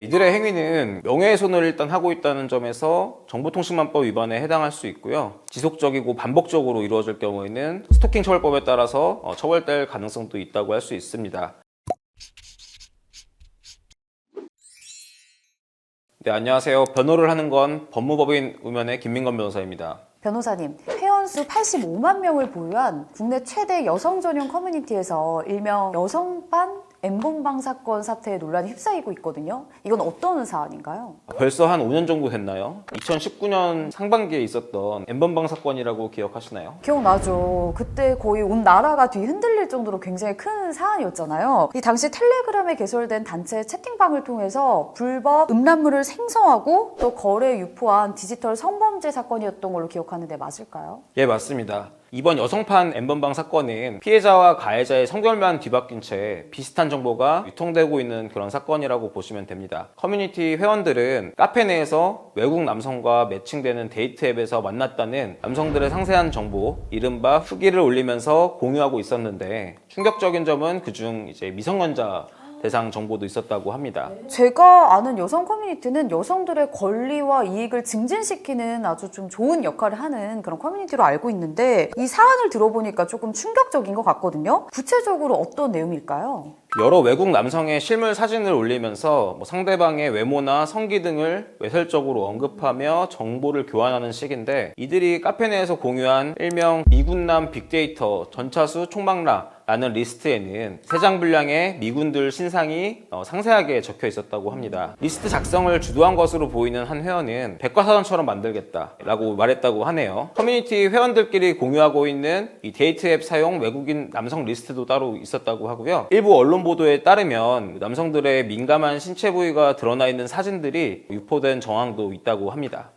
이들의 행위는 명예훼손을 일단 하고 있다는 점에서 정보통신망법 위반에 해당할 수 있고요. 지속적이고 반복적으로 이루어질 경우에는 스토킹 처벌법에 따라서 처벌될 가능성도 있다고 할 수 있습니다. 네, 안녕하세요. 변호를 하는 건 법무법인 우면의 김민건 변호사입니다. 변호사님, 회원수 85만 명을 보유한 국내 최대 여성 전용 커뮤니티에서 일명 여성반 N번방 사건 사태에 논란이 휩싸이고 있거든요. 이건 어떤 사안인가요? 벌써 한 5년 정도 됐나요? 2019년 상반기에 있었던 N번방 사건이라고 기억하시나요? 기억나죠. 그때 거의 온 나라가 뒤흔들릴 정도로 굉장히 큰 사안이었잖아요. 이 당시 텔레그램에 개설된 단체 채팅방을 통해서 불법 음란물을 생성하고 또 거래에 유포한 디지털 성범죄 사건이었던 걸로 기억하는데 맞을까요? 예, 맞습니다. 이번 여성판 N번방 사건은 피해자와 가해자의 성별만 뒤바뀐 채 비슷한 정보가 유통되고 있는 그런 사건이라고 보시면 됩니다. 커뮤니티 회원들은 카페 내에서 외국 남성과 매칭되는 데이트 앱에서 만났다는 남성들의 상세한 정보, 이른바 후기를 올리면서 공유하고 있었는데 충격적인 점은 그중 이제 미성년자 대상 정보도 있었다고 합니다. 제가 아는 여성 커뮤니티는 여성들의 권리와 이익을 증진시키는 아주 좀 좋은 역할을 하는 그런 커뮤니티로 알고 있는데 이 사안을 들어보니까 조금 충격적인 것 같거든요. 구체적으로 어떤 내용일까요? 여러 외국 남성의 실물 사진을 올리면서 상대방의 외모나 성기 등을 외설적으로 언급하며 정보를 교환하는 식인데, 이들이 카페 내에서 공유한 일명 미군남 빅데이터 전차수 총망라 라는 리스트에는 3장 분량의 미군들 신상이 상세하게 적혀 있었다고 합니다. 리스트 작성을 주도한 것으로 보이는 한 회원은 백과사전처럼 만들겠다라고 말했다고 하네요. 커뮤니티 회원들끼리 공유하고 있는 이 데이트 앱 사용 외국인 남성 리스트도 따로 있었다고 하고요. 일부 언론 보도에 따르면 남성들의 민감한 신체 부위가 드러나 있는 사진들이 유포된 정황도 있다고 합니다.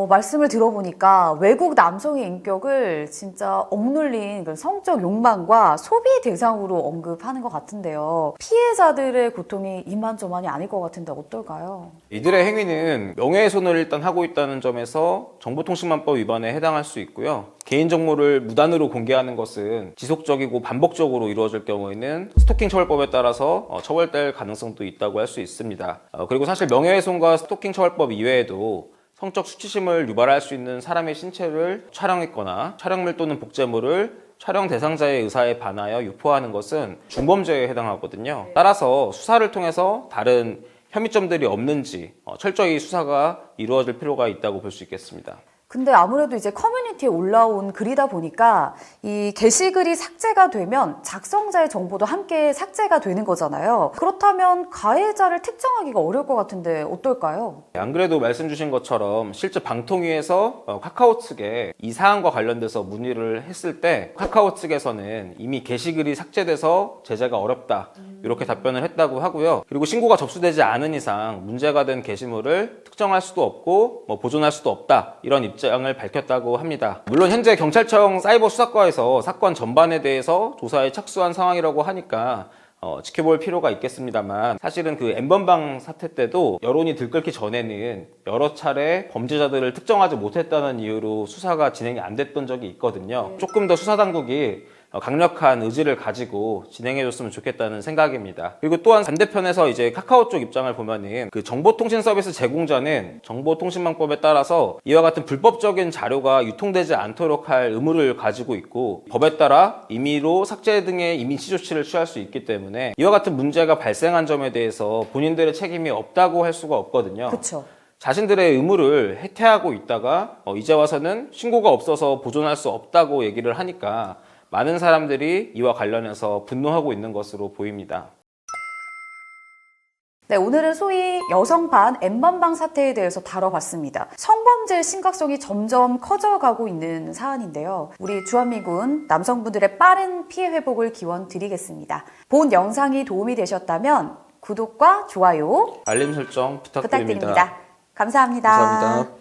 말씀을 들어보니까 외국 남성의 인격을 진짜 억눌린 그런 성적 욕망과 소비 대상으로 언급하는 것 같은데요. 피해자들의 고통이 이만저만이 아닐 것 같은데 어떨까요? 이들의 행위는 명예훼손을 일단 하고 있다는 점에서 정보통신망법 위반에 해당할 수 있고요. 개인정보를 무단으로 공개하는 것은 지속적이고 반복적으로 이루어질 경우에는 스토킹 처벌법에 따라서 처벌될 가능성도 있다고 할 수 있습니다. 그리고 사실 명예훼손과 스토킹 처벌법 이외에도 성적 수치심을 유발할 수 있는 사람의 신체를 촬영했거나 촬영물 또는 복제물을 촬영 대상자의 의사에 반하여 유포하는 것은 중범죄에 해당하거든요. 따라서 수사를 통해서 다른 혐의점들이 없는지 철저히 수사가 이루어질 필요가 있다고 볼 수 있겠습니다. 근데 아무래도 이제 커뮤니티에 올라온 글이다 보니까 이 게시글이 삭제가 되면 작성자의 정보도 함께 삭제가 되는 거잖아요. 그렇다면 가해자를 특정하기가 어려울 것 같은데 어떨까요? 안 그래도 말씀 주신 것처럼 실제 방통위에서 카카오 측에 이 사안과 관련돼서 문의를 했을 때 카카오 측에서는 이미 게시글이 삭제돼서 제재가 어렵다 이렇게 답변을 했다고 하고요. 그리고 신고가 접수되지 않은 이상 문제가 된 게시물을 특정할 수도 없고 보존할 수도 없다 이런 입장을 밝혔다고 합니다. 물론 현재 경찰청 사이버 수사과에서 사건 전반에 대해서 조사에 착수한 상황이라고 하니까 지켜볼 필요가 있겠습니다만, 사실은 그 N번방 사태 때도 여론이 들끓기 전에는 여러 차례 범죄자들을 특정하지 못했다는 이유로 수사가 진행이 안 됐던 적이 있거든요. 조금 더 수사당국이 강력한 의지를 가지고 진행해줬으면 좋겠다는 생각입니다. 그리고 또한 반대편에서 이제 카카오 쪽 입장을 보면은 그 정보통신 서비스 제공자는 정보통신망법에 따라서 이와 같은 불법적인 자료가 유통되지 않도록 할 의무를 가지고 있고, 법에 따라 임의로 삭제 등의 이미지 조치를 취할 수 있기 때문에 이와 같은 문제가 발생한 점에 대해서 본인들의 책임이 없다고 할 수가 없거든요. 그렇죠. 자신들의 의무를 해태하고 있다가 이제 와서는 신고가 없어서 보존할 수 없다고 얘기를 하니까 많은 사람들이 이와 관련해서 분노하고 있는 것으로 보입니다. 네, 오늘은 소위 여성반 N번방 사태에 대해서 다뤄봤습니다. 성범죄의 심각성이 점점 커져가고 있는 사안인데요. 우리 주한미군 남성분들의 빠른 피해 회복을 기원 드리겠습니다. 본 영상이 도움이 되셨다면 구독과 좋아요, 알림 설정 부탁드립니다. 감사합니다. 감사합니다.